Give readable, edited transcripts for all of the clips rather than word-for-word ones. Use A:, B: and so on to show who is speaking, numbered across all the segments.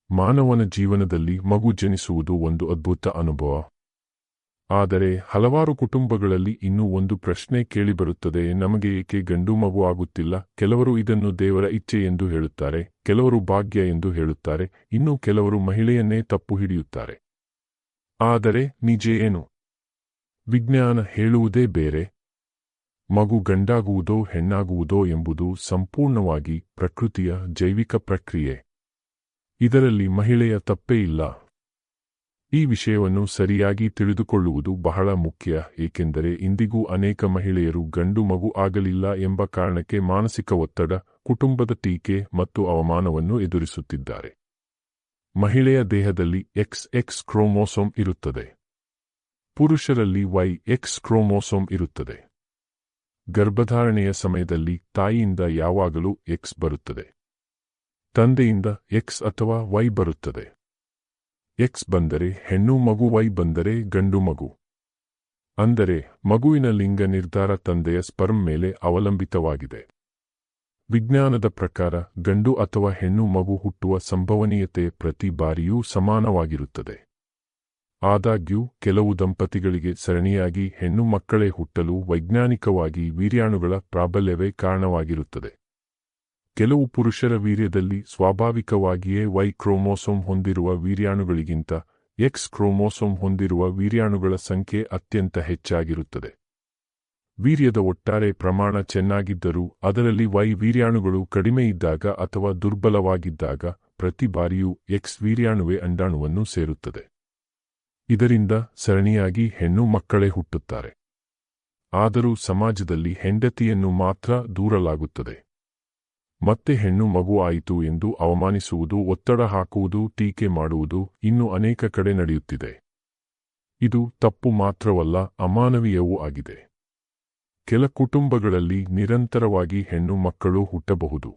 A: ಮಾನವನ ಜೀವನದಲ್ಲಿ ಮಗು ಜನಿಸುವುದು ಒಂದು ಅದ್ಭುತ ಅನುಭವ. ಆದರೆ ಹಲವಾರು ಕುಟುಂಬಗಳಲ್ಲಿ ಇನ್ನೂ ಒಂದು ಪ್ರಶ್ನೆ ಕೇಳಿಬರುತ್ತದೆ, ನಮಗೆ ಏಕೆ ಗಂಡು ಮಗು ಆಗುತ್ತಿಲ್ಲ? ಕೆಲವರು ಇದನ್ನು ದೇವರ ಇಚ್ಛೆ ಎಂದು ಹೇಳುತ್ತಾರೆ, ಕೆಲವರು ಭಾಗ್ಯ ಎಂದು ಹೇಳುತ್ತಾರೆ, ಇನ್ನು ಕೆಲವರು ಮಹಿಳೆಯನ್ನೇ ತಪ್ಪು ಹಿಡಿಯುತ್ತಾರೆ. ಆದರೆ ನಿಜ ಏನು? ವಿಜ್ಞಾನ ಹೇಳುವುದೇ ಬೇರೆ. ಮಗು ಗಂಡಾಗುವುದೋ ಹೆಣ್ಣಾಗುವುದೋ ಎಂಬುದು ಸಂಪೂರ್ಣವಾಗಿ ಪ್ರಕೃತಿಯ ಜೈವಿಕ ಪ್ರಕ್ರಿಯೆ. ಇದರಲ್ಲಿ ಮಹಿಳೆಯ ತಪ್ಪೇ ಇಲ್ಲ. ಈ ವಿಷಯವನ್ನು ಸರಿಯಾಗಿ ತಿಳಿದುಕೊಳ್ಳುವುದು ಬಹಳ ಮುಖ್ಯ, ಏಕೆಂದರೆ ಇಂದಿಗೂ ಅನೇಕ ಮಹಿಳೆಯರು ಗಂಡು ಮಗು ಆಗಲಿಲ್ಲ ಎಂಬ ಕಾರಣಕ್ಕೆ ಮಾನಸಿಕ ಒತ್ತಡ, ಕುಟುಂಬದ ಟೀಕೆ ಮತ್ತು ಅವಮಾನವನ್ನು ಎದುರಿಸುತ್ತಿದ್ದಾರೆ. ಮಹಿಳೆಯ ದೇಹದಲ್ಲಿ XX ಕ್ರೋಮೋಸೋಮ್ ಇರುತ್ತದೆ. ಪುರುಷರಲ್ಲಿ YX ಕ್ರೋಮೋಸೋಮ್ ಇರುತ್ತದೆ. ಗರ್ಭಧಾರಣೆಯ ಸಮಯದಲ್ಲಿ ತಾಯಿಯಿಂದ ಯಾವಾಗಲೂ X ಬರುತ್ತದೆ. ತಂದೆಯಿಂದ X ಅಥವಾ Y ಬರುತ್ತದೆ. X ಬಂದರೆ ಹೆಣ್ಣು ಮಗು, Y ಬಂದರೆ ಗಂಡು ಮಗು. ಅಂದರೆ ಮಗುವಿನ ಲಿಂಗ ನಿರ್ಧಾರ ತಂದೆಯ ಸ್ಪರ್ಮ್ ಮೇಲೆ ಅವಲಂಬಿತವಾಗಿದೆ. ವಿಜ್ಞಾನದ ಪ್ರಕಾರ ಗಂಡು ಅಥವಾ ಹೆಣ್ಣು ಮಗು ಹುಟ್ಟುವ ಸಂಭವನೀಯತೆ ಪ್ರತಿ ಬಾರಿಯೂ ಸಮಾನವಾಗಿರುತ್ತದೆ. ಆದಾಗ್ಯೂ ಕೆಲವು ದಂಪತಿಗಳಿಗೆ ಸರಣಿಯಾಗಿ ಹೆಣ್ಣು ಮಕ್ಕಳೇ ಹುಟ್ಟಲು ವೈಜ್ಞಾನಿಕವಾಗಿ ವೀರ್ಯಾಣುಗಳ ಪ್ರಾಬಲ್ಯವೇ ಕಾರಣವಾಗಿರುತ್ತದೆ. ಕೆಲವು ಪುರುಷರ ವೀರ್ಯದಲ್ಲಿ ಸ್ವಾಭಾವಿಕವಾಗಿಯೇ Y ಕ್ರೋಮೋಸೋಮ್ ಹೊಂದಿರುವ ವೀರ್ಯಾಣುಗಳಿಗಿಂತ X ಕ್ರೋಮೋಸೋಮ್ ಹೊಂದಿರುವ ವೀರ್ಯಾಣುಗಳ ಸಂಖ್ಯೆ ಅತ್ಯಂತ ಹೆಚ್ಚಾಗಿರುತ್ತದೆ. ವೀರ್ಯದ ಒಟ್ಟಾರೆ ಪ್ರಮಾಣ ಚೆನ್ನಾಗಿದ್ದರೂ ಅದರಲ್ಲಿ Y ವೀರ್ಯಾಣುಗಳು ಕಡಿಮೆಯಿದ್ದಾಗ ಅಥವಾ ದುರ್ಬಲವಾಗಿದ್ದಾಗ ಪ್ರತಿ ಬಾರಿಯೂ X ವೀರ್ಯಾಣುವೇ ಅಂಡಾಣುವನ್ನು ಸೇರುತ್ತದೆ. ಇದರಿಂದ ಸರಣಿಯಾಗಿ ಹೆಣ್ಣು ಮಕ್ಕಳೇ ಹುಟ್ಟುತ್ತಾರೆ. ಆದರೂ ಸಮಾಜದಲ್ಲಿ ಹೆಂಡತಿಯನ್ನು ಮಾತ್ರ ದೂರಲಾಗುತ್ತದೆ. ಮತ್ತೆ ಹೆಣ್ಣು ಮಗು ಆಯಿತು ಎಂದು ಅವಮಾನಿಸುವುದು, ಒತ್ತಡ ಹಾಕುವುದು, ಟೀಕೆ ಮಾಡುವುದು ಇನ್ನೂ ಅನೇಕ ಕಡೆ ನಡೆಯುತ್ತಿದೆ. ಇದು ತಪ್ಪು ಮಾತ್ರವಲ್ಲ, ಅಮಾನವೀಯವೂ ಆಗಿದೆ. ಕೆಲ ಕುಟುಂಬಗಳಲ್ಲಿ ನಿರಂತರವಾಗಿ ಹೆಣ್ಣು ಮಕ್ಕಳು ಹುಟ್ಟಬಹುದು.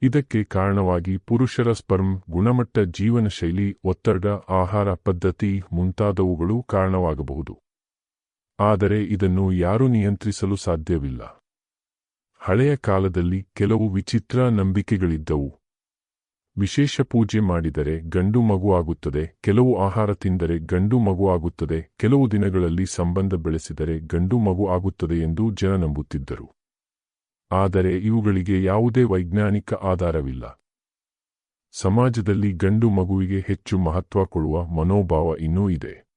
A: ಇದಕ್ಕೆ ಕಾರಣವಾಗಿ ಪುರುಷರ ಸ್ಪರ್ಮ್, ಗುಣಮಟ್ಟ, ಜೀವನಶೈಲಿ, ಒತ್ತಡ, ಆಹಾರ ಪದ್ಧತಿ ಮುಂತಾದವುಗಳು ಕಾರಣವಾಗಬಹುದು. ಆದರೆ ಇದನ್ನು ಯಾರೂ ನಿಯಂತ್ರಿಸಲು ಸಾಧ್ಯವಿಲ್ಲ. ಹಳೆಯ ಕಾಲದಲ್ಲಿ ಕೆಲವು ವಿಚಿತ್ರ ನಂಬಿಕೆಗಳಿದ್ದವು. ವಿಶೇಷ ಪೂಜೆ ಮಾಡಿದರೆ ಗಂಡು ಮಗು ಆಗುತ್ತದೆ, ಕೆಲವು ಆಹಾರ ತಿಂದರೆ ಗಂಡು ಮಗು ಆಗುತ್ತದೆ, ಕೆಲವು ದಿನಗಳಲ್ಲಿ ಸಂಬಂಧ ಬೆಳೆಸಿದರೆ ಗಂಡು ಮಗು ಆಗುತ್ತದೆ ಎಂದು ಜನ ನಂಬುತ್ತಿದ್ದರು. ಆದರೆ ಇವುಗಳಿಗೆ ಯಾವುದೇ ವೈಜ್ಞಾನಿಕ ಆಧಾರವಿಲ್ಲ. ಸಮಾಜದಲ್ಲಿ ಗಂಡು ಮಗುವಿಗೆ ಹೆಚ್ಚು ಮಹತ್ವ ಕೊಡುವ ಮನೋಭಾವ ಇನ್ನೂ ಇದೆ.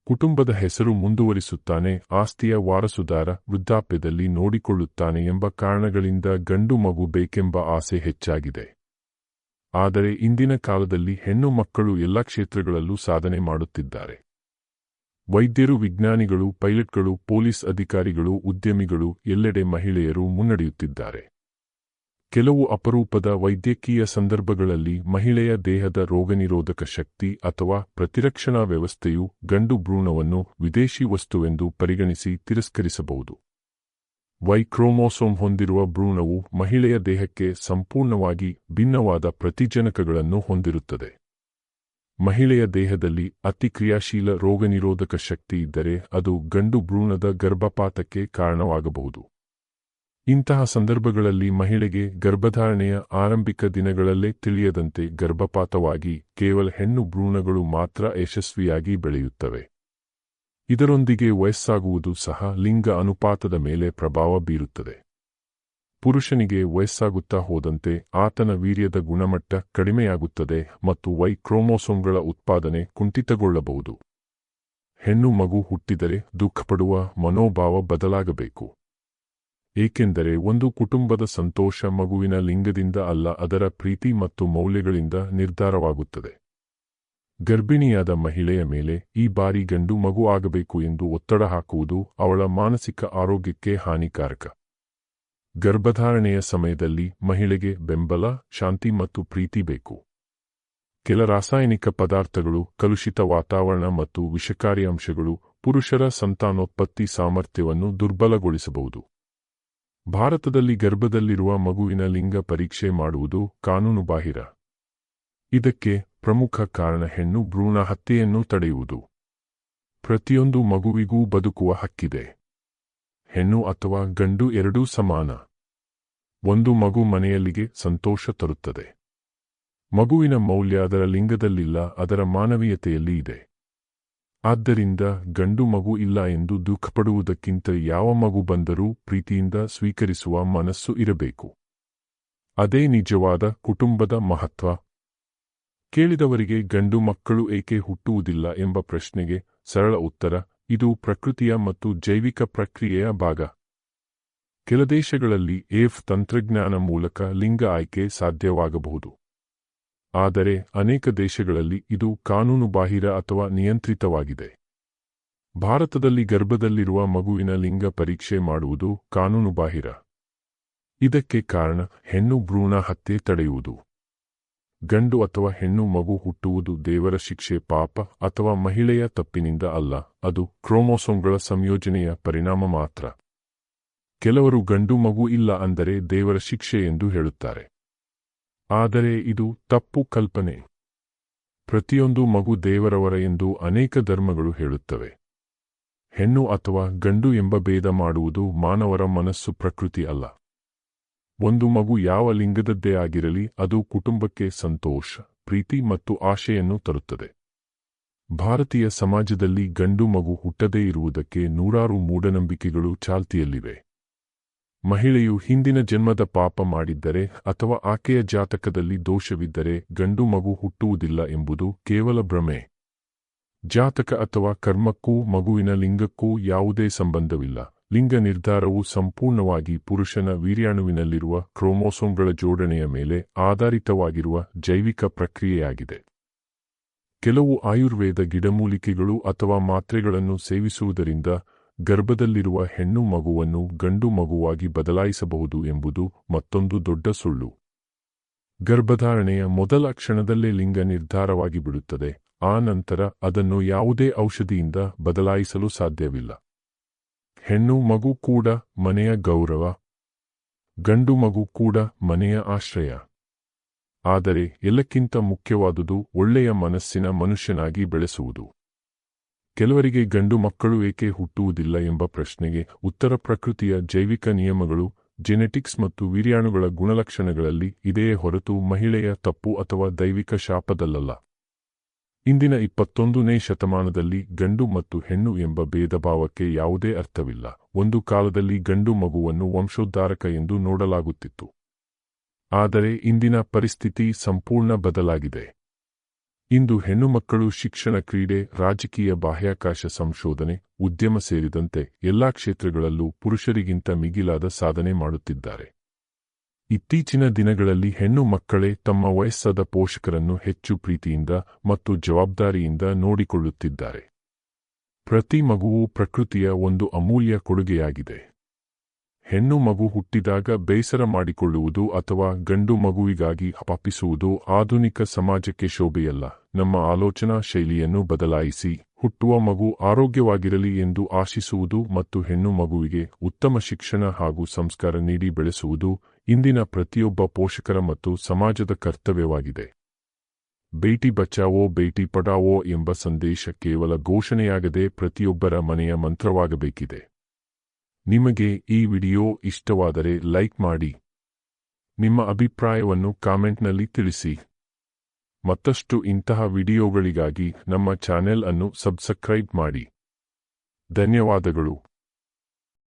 A: ಕುಟುಂಬದ ಹೆಸರು ಮುಂದುವರಿಸುತ್ತಾನೆ, ಆಸ್ತಿಯ ವಾರಸುದಾರ, ವೃದ್ಧಾಪ್ಯದಲ್ಲಿ ನೋಡಿಕೊಳ್ಳುತ್ತಾನೆ ಎಂಬ ಕಾರಣಗಳಿಂದ ಗಂಡು ಮಗು ಬೇಕೆಂಬ ಆಸೆ ಹೆಚ್ಚಾಗಿದೆ. ಆದರೆ ಇಂದಿನ ಕಾಲದಲ್ಲಿ ಹೆಣ್ಣು ಮಕ್ಕಳು ಎಲ್ಲ ಕ್ಷೇತ್ರಗಳಲ್ಲೂ ಸಾಧನೆ ಮಾಡುತ್ತಿದ್ದಾರೆ. ವೈದ್ಯರು, ವಿಜ್ಞಾನಿಗಳು, ಪೈಲಟ್ಗಳು, ಪೊಲೀಸ್ ಅಧಿಕಾರಿಗಳು, ಉದ್ಯಮಿಗಳು, ಎಲ್ಲೆಡೆ ಮಹಿಳೆಯರು ಮುನ್ನಡೆಯುತ್ತಿದ್ದಾರೆ. ಕೆಲವು ಅಪರೂಪದ ವೈದ್ಯಕೀಯ ಸಂದರ್ಭಗಳಲ್ಲಿ ಮಹಿಳೆಯ ದೇಹದ ರೋಗನಿರೋಧಕ ಶಕ್ತಿ ಅಥವಾ ಪ್ರತಿರಕ್ಷಣಾ ವ್ಯವಸ್ಥೆಯು ಗಂಡು ಭ್ರೂಣವನ್ನು ವಿದೇಶಿ ವಸ್ತುವೆಂದು ಪರಿಗಣಿಸಿ ತಿರಸ್ಕರಿಸಬಹುದು. Y ಕ್ರೋಮೋಸೋಮ್ ಹೊಂದಿರುವ ಭ್ರೂಣವು ಮಹಿಳೆಯ ದೇಹಕ್ಕೆ ಸಂಪೂರ್ಣವಾಗಿ ಭಿನ್ನವಾದ ಪ್ರತಿಜನಕಗಳನ್ನು ಹೊಂದಿರುತ್ತದೆ. ಮಹಿಳೆಯ ದೇಹದಲ್ಲಿ ಅತಿ ಕ್ರಿಯಾಶೀಲ ರೋಗನಿರೋಧಕ ಶಕ್ತಿ ಇದ್ದರೆ ಅದು ಗಂಡು ಭ್ರೂಣದ ಗರ್ಭಪಾತಕ್ಕೆ ಕಾರಣವಾಗಬಹುದು. ಇಂತಹ ಸಂದರ್ಭಗಳಲ್ಲಿ ಮಹಿಳೆಗೆ ಗರ್ಭಧಾರಣೆಯ ಆರಂಭಿಕ ದಿನಗಳಲ್ಲೇ ತಿಳಿಯದಂತೆ ಗರ್ಭಪಾತವಾಗಿ ಕೇವಲ ಹೆಣ್ಣು ಭ್ರೂಣಗಳು ಮಾತ್ರ ಯಶಸ್ವಿಯಾಗಿ ಬೆಳೆಯುತ್ತವೆ. ಇದರೊಂದಿಗೆ ವಯಸ್ಸಾಗುವುದು ಸಹ ಲಿಂಗ ಅನುಪಾತದ ಮೇಲೆ ಪ್ರಭಾವ ಬೀರುತ್ತದೆ. ಪುರುಷನಿಗೆ ವಯಸ್ಸಾಗುತ್ತಾ ಹೋದಂತೆ ಆತನ ವೀರ್ಯದ ಗುಣಮಟ್ಟ ಕಡಿಮೆಯಾಗುತ್ತದೆ ಮತ್ತು Y ಕ್ರೋಮೋಸೋಮ್ಗಳ ಉತ್ಪಾದನೆ ಕುಂಠಿತಗೊಳ್ಳಬಹುದು. ಹೆಣ್ಣು ಮಗು ಹುಟ್ಟಿದರೆ ದುಃಖಪಡುವ ಮನೋಭಾವ ಬದಲಾಗಬೇಕು. ಏಕೆಂದರೆ ಒಂದು ಕುಟುಂಬದ ಸಂತೋಷ ಮಗುವಿನ ಲಿಂಗದಿಂದ ಅಲ್ಲ, ಅದರ ಪ್ರೀತಿ ಮತ್ತು ಮೌಲ್ಯಗಳಿಂದ ನಿರ್ಧಾರವಾಗುತ್ತದೆ. ಗರ್ಭಿಣಿಯಾದ ಮಹಿಳೆಯ ಮೇಲೆ ಈ ಬಾರಿ ಗಂಡು ಮಗು ಆಗಬೇಕು ಎಂದು ಒತ್ತಡ ಹಾಕುವುದು ಅವಳ ಮಾನಸಿಕ ಆರೋಗ್ಯಕ್ಕೆ ಹಾನಿಕಾರಕ. ಗರ್ಭಧಾರಣೆಯ ಸಮಯದಲ್ಲಿ ಮಹಿಳೆಗೆ ಬೆಂಬಲ, ಶಾಂತಿ ಮತ್ತು ಪ್ರೀತಿ ಬೇಕು. ಕೆಲ ರಾಸಾಯನಿಕ ಪದಾರ್ಥಗಳು, ಕಲುಷಿತ ವಾತಾವರಣ ಮತ್ತು ವಿಷಕಾರಿ ಅಂಶಗಳು ಪುರುಷರ ಸಂತಾನೋತ್ಪತ್ತಿ ಸಾಮರ್ಥ್ಯವನ್ನು ದುರ್ಬಲಗೊಳಿಸಬಹುದು. ಭಾರತದಲ್ಲಿ ಗರ್ಭದಲ್ಲಿರುವ ಮಗುವಿನ ಲಿಂಗ ಪರೀಕ್ಷೆ ಮಾಡುವುದು ಕಾನೂನುಬಾಹಿರ. ಇದಕ್ಕೆ ಪ್ರಮುಖ ಕಾರಣ ಹೆಣ್ಣು ಭ್ರೂಣ ಹತ್ಯೆಯನ್ನು ತಡೆಯುವುದು. ಪ್ರತಿಯೊಂದು ಮಗುವಿಗೂ ಬದುಕುವ ಹಕ್ಕಿದೆ. ಹೆಣ್ಣು ಅಥವಾ ಗಂಡು ಎರಡೂ ಸಮಾನ. ಒಂದು ಮಗು ಮನೆಯಲ್ಲಿಗೆ ಸಂತೋಷ ತರುತ್ತದೆ. ಮಗುವಿನ ಮೌಲ್ಯ ಅದರ ಲಿಂಗದಲ್ಲಿಲ್ಲ, ಅದರ ಮಾನವೀಯತೆಯಲ್ಲಿ ಇದೆ. ಆದ್ದರಿಂದ ಗಂಡು ಮಗು ಇಲ್ಲ ಎಂದು ದುಃಖಪಡುವುದಕ್ಕಿಂತ ಯಾವ ಮಗು ಬಂದರೂ ಪ್ರೀತಿಯಿಂದ ಸ್ವೀಕರಿಸುವ ಮನಸ್ಸು ಇರಬೇಕು. ಅದೇ ನಿಜವಾದ ಕುಟುಂಬದ ಮಹತ್ವ. ಕೇಳಿದವರಿಗೆ ಗಂಡು ಮಕ್ಕಳು ಏಕೆ ಹುಟ್ಟುವುದಿಲ್ಲ ಎಂಬ ಪ್ರಶ್ನೆಗೆ ಸರಳ ಉತ್ತರ: ಇದು ಪ್ರಕೃತಿಯ ಮತ್ತು ಜೈವಿಕ ಪ್ರಕ್ರಿಯೆಯ ಭಾಗ. ಕೆಲ ದೇಶಗಳಲ್ಲಿ ತಂತ್ರಜ್ಞಾನ ಮೂಲಕ ಲಿಂಗ ಆಯ್ಕೆ ಸಾಧ್ಯವಾಗಬಹುದು. ಆದರೆ ಅನೇಕ ದೇಶಗಳಲ್ಲಿ ಇದು ಕಾನೂನುಬಾಹಿರ ಅಥವಾ ನಿಯಂತ್ರಿತವಾಗಿದೆ. ಭಾರತದಲ್ಲಿ ಗರ್ಭದಲ್ಲಿರುವ ಮಗುವಿನ ಲಿಂಗ ಪರೀಕ್ಷೆ ಮಾಡುವುದು ಕಾನೂನುಬಾಹಿರ. ಇದಕ್ಕೆ ಕಾರಣ ಹೆಣ್ಣು ಭ್ರೂಣ ಹತ್ಯೆ ತಡೆಯುವುದು. ಗಂಡು ಅಥವಾ ಹೆಣ್ಣು ಮಗು ಹುಟ್ಟುವುದು ದೇವರ ಶಿಕ್ಷೆ, ಪಾಪ ಅಥವಾ ಮಹಿಳೆಯ ತಪ್ಪಿನಿಂದ ಅಲ್ಲ, ಅದು ಕ್ರೋಮೋಸೋಮ್ಗಳ ಸಂಯೋಜನೆಯ ಪರಿಣಾಮ ಮಾತ್ರ. ಕೆಲವರು ಗಂಡು ಮಗು ಇಲ್ಲ ಅಂದರೆ ದೇವರ ಶಿಕ್ಷೆ ಎಂದು ಹೇಳುತ್ತಾರೆ. ಆದರೆ ಇದು ತಪ್ಪು ಕಲ್ಪನೆ. ಪ್ರತಿಯೊಂದು ಮಗು ದೇವರವರ ಎಂದು ಅನೇಕ ಧರ್ಮಗಳು ಹೇಳುತ್ತವೆ. ಹೆಣ್ಣು ಅಥವಾ ಗಂಡು ಎಂಬ ಭೇದ ಮಾಡುವುದು ಮಾನವರ ಮನಸ್ಸು, ಪ್ರಕೃತಿ ಅಲ್ಲ. ಒಂದು ಮಗು ಯಾವ ಲಿಂಗದದ್ದೇ ಆಗಿರಲಿ, ಅದು ಕುಟುಂಬಕ್ಕೆ ಸಂತೋಷ, ಪ್ರೀತಿ ಮತ್ತು ಆಶೆಯನ್ನು ತರುತ್ತದೆ. ಭಾರತೀಯ ಸಮಾಜದಲ್ಲಿ ಗಂಡು ಮಗು ಹುಟ್ಟದೇ ಇರುವುದಕ್ಕೆ ನೂರಾರು ಮೂಢನಂಬಿಕೆಗಳು ಚಾಲ್ತಿಯಲ್ಲಿವೆ. ಮಹಿಳೆಯು ಹಿಂದಿನ ಜನ್ಮದ ಪಾಪ ಮಾಡಿದ್ದರೆ ಅಥವಾ ಆಕೆಯ ಜಾತಕದಲ್ಲಿ ದೋಷವಿದ್ದರೆ ಗಂಡು ಮಗು ಹುಟ್ಟುವುದಿಲ್ಲ ಎಂಬುದು ಕೇವಲ ಭ್ರಮೆ. ಜಾತಕ ಅಥವಾ ಕರ್ಮಕ್ಕೂ ಮಗುವಿನ ಲಿಂಗಕ್ಕೂ ಯಾವುದೇ ಸಂಬಂಧವಿಲ್ಲ. ಲಿಂಗ ನಿರ್ಧಾರವು ಸಂಪೂರ್ಣವಾಗಿ ಪುರುಷನ ವೀರ್ಯಾಣುವಿನಲ್ಲಿರುವ ಕ್ರೋಮೋಸೋಮ್ಗಳ ಜೋಡಣೆಯ ಮೇಲೆ ಆಧಾರಿತವಾಗಿರುವ ಜೈವಿಕ ಪ್ರಕ್ರಿಯೆಯಾಗಿದೆ. ಕೆಲವು ಆಯುರ್ವೇದ ಗಿಡಮೂಲಿಕೆಗಳು ಅಥವಾ ಮಾತ್ರೆಗಳನ್ನು ಸೇವಿಸುವುದರಿಂದ ಗರ್ಭದಲ್ಲಿರುವ ಹೆಣ್ಣು ಮಗುವನ್ನು ಗಂಡು ಮಗುವಾಗಿ ಬದಲಾಯಿಸಬಹುದು ಎಂಬುದು ಮತ್ತೊಂದು ದೊಡ್ಡ ಸುಳ್ಳು. ಗರ್ಭಧಾರಣೆಯ ಮೊದಲ ಕ್ಷಣದಲ್ಲೇ ಲಿಂಗ ನಿರ್ಧಾರವಾಗಿ ಬಿಡುತ್ತದೆ. ಆ ನಂತರ ಅದನ್ನು ಯಾವುದೇ ಔಷಧಿಯಿಂದ ಬದಲಾಯಿಸಲು ಸಾಧ್ಯವಿಲ್ಲ. ಹೆಣ್ಣು ಮಗು ಕೂಡ ಮನೆಯ ಗೌರವ, ಗಂಡು ಮಗು ಕೂಡ ಮನೆಯ ಆಶ್ರಯ. ಆದರೆ ಎಲ್ಲಕ್ಕಿಂತ ಮುಖ್ಯವಾದುದು ಒಳ್ಳೆಯ ಮನಸ್ಸಿನ ಮನುಷ್ಯನಾಗಿ ಬೆಳೆಸುವುದು. ಕೆಲವರಿಗೆ ಗಂಡು ಮಕ್ಕಳು ಏಕೆ ಹುಟ್ಟುವುದಿಲ್ಲ ಎಂಬ ಪ್ರಶ್ನೆಗೆ ಉತ್ತರ: ಪ್ರಕೃತಿಯ ಜೈವಿಕ ನಿಯಮಗಳು, ಜೆನೆಟಿಕ್ಸ್ ಮತ್ತು ವೀರ್ಯಾಣುಗಳ ಗುಣಲಕ್ಷಣಗಳಲ್ಲಿ ಇದೆಯೇ ಹೊರತು ಮಹಿಳೆಯ ತಪ್ಪು ಅಥವಾ ದೈವಿಕ ಶಾಪದಲ್ಲಲ್ಲ. ಇಂದಿನ 21ನೇ ಶತಮಾನದಲ್ಲಿ ಗಂಡು ಮತ್ತು ಹೆಣ್ಣು ಎಂಬ ಭೇದಭಾವಕ್ಕೆ ಯಾವುದೇ ಅರ್ಥವಿಲ್ಲ. ಒಂದು ಕಾಲದಲ್ಲಿ ಗಂಡು ಮಗುವನ್ನು ವಂಶೋದ್ಧಾರಕ ಎಂದು ನೋಡಲಾಗುತ್ತಿತ್ತು. ಆದರೆ ಇಂದಿನ ಪರಿಸ್ಥಿತಿ ಸಂಪೂರ್ಣ ಬದಲಾಗಿದೆ. ಇಂದು ಹೆಣ್ಣುಮಕ್ಕಳು ಶಿಕ್ಷಣ, ಕ್ರೀಡೆ, ರಾಜಕೀಯ, ಬಾಹ್ಯಾಕಾಶ ಸಂಶೋಧನೆ, ಉದ್ಯಮ ಸೇರಿದಂತೆ ಎಲ್ಲಾ ಕ್ಷೇತ್ರಗಳಲ್ಲೂ ಪುರುಷರಿಗಿಂತ ಮಿಗಿಲಾದ ಸಾಧನೆ ಮಾಡುತ್ತಿದ್ದಾರೆ. ಇತ್ತೀಚಿನ ದಿನಗಳಲ್ಲಿ ಹೆಣ್ಣು ಮಕ್ಕಳೇ ತಮ್ಮ ವಯಸ್ಸಾದ ಪೋಷಕರನ್ನು ಹೆಚ್ಚು ಪ್ರೀತಿಯಿಂದ ಮತ್ತು ಜವಾಬ್ದಾರಿಯಿಂದ ನೋಡಿಕೊಳ್ಳುತ್ತಿದ್ದಾರೆ. ಪ್ರತಿ ಮಗುವೂ ಪ್ರಕೃತಿಯ ಒಂದು ಅಮೂಲ್ಯ ಕೊಡುಗೆಯಾಗಿದೆ. ಹೆಣ್ಣು ಮಗು ಹುಟ್ಟಿದಾಗ ಬೇಸರ ಮಾಡಿಕೊಳ್ಳುವುದು ಅಥವಾ ಗಂಡು ಮಗುವಿಗಾಗಿ ಹಪಾಪಿಸುವುದು ಆಧುನಿಕ ಸಮಾಜಕ್ಕೆ ಶೋಭೆಯಲ್ಲ. ನಮ್ಮ ಆಲೋಚನಾ ಶೈಲಿಯನ್ನು ಬದಲಾಯಿಸಿ ಹುಟ್ಟುವ ಮಗು ಆರೋಗ್ಯವಾಗಿರಲಿ ಎಂದು ಆಶಿಸುವುದು ಮತ್ತು ಹೆಣ್ಣು ಮಗುವಿಗೆ ಉತ್ತಮ ಶಿಕ್ಷಣ ಹಾಗೂ ಸಂಸ್ಕಾರ ನೀಡಿ ಬೆಳೆಸುವುದು ಇಂದಿನ ಪ್ರತಿಯೊಬ್ಬ ಪೋಷಕರ ಮತ್ತು ಸಮಾಜದ ಕರ್ತವ್ಯವಾಗಿದೆ. ಬೇಟಿ ಬಚಾವೋ ಬೇಟಿ ಪಢಾವೋ ಎಂಬ ಸಂದೇಶ ಕೇವಲ ಘೋಷಣೆಯಾಗದೆ ಪ್ರತಿಯೊಬ್ಬರ ಮನೆಯ ಮಂತ್ರವಾಗಬೇಕಿದೆ. ನಿಮಗೆ ಈ ವಿಡಿಯೋ ಇಷ್ಟವಾದರೆ ಲೈಕ್ ಮಾಡಿ. ನಿಮ್ಮ ಅಭಿಪ್ರಾಯವನ್ನು ಕಾಮೆಂಟ್ನಲ್ಲಿ ತಿಳಿಸಿ. ಮತ್ತಷ್ಟು ಇಂತಹ ವಿಡಿಯೋಗಳಿಗಾಗಿ ನಮ್ಮ ಚಾನೆಲ್ ಅನ್ನು ಸಬ್ಸ್ಕ್ರೈಬ್ ಮಾಡಿ. ಧನ್ಯವಾದಗಳು.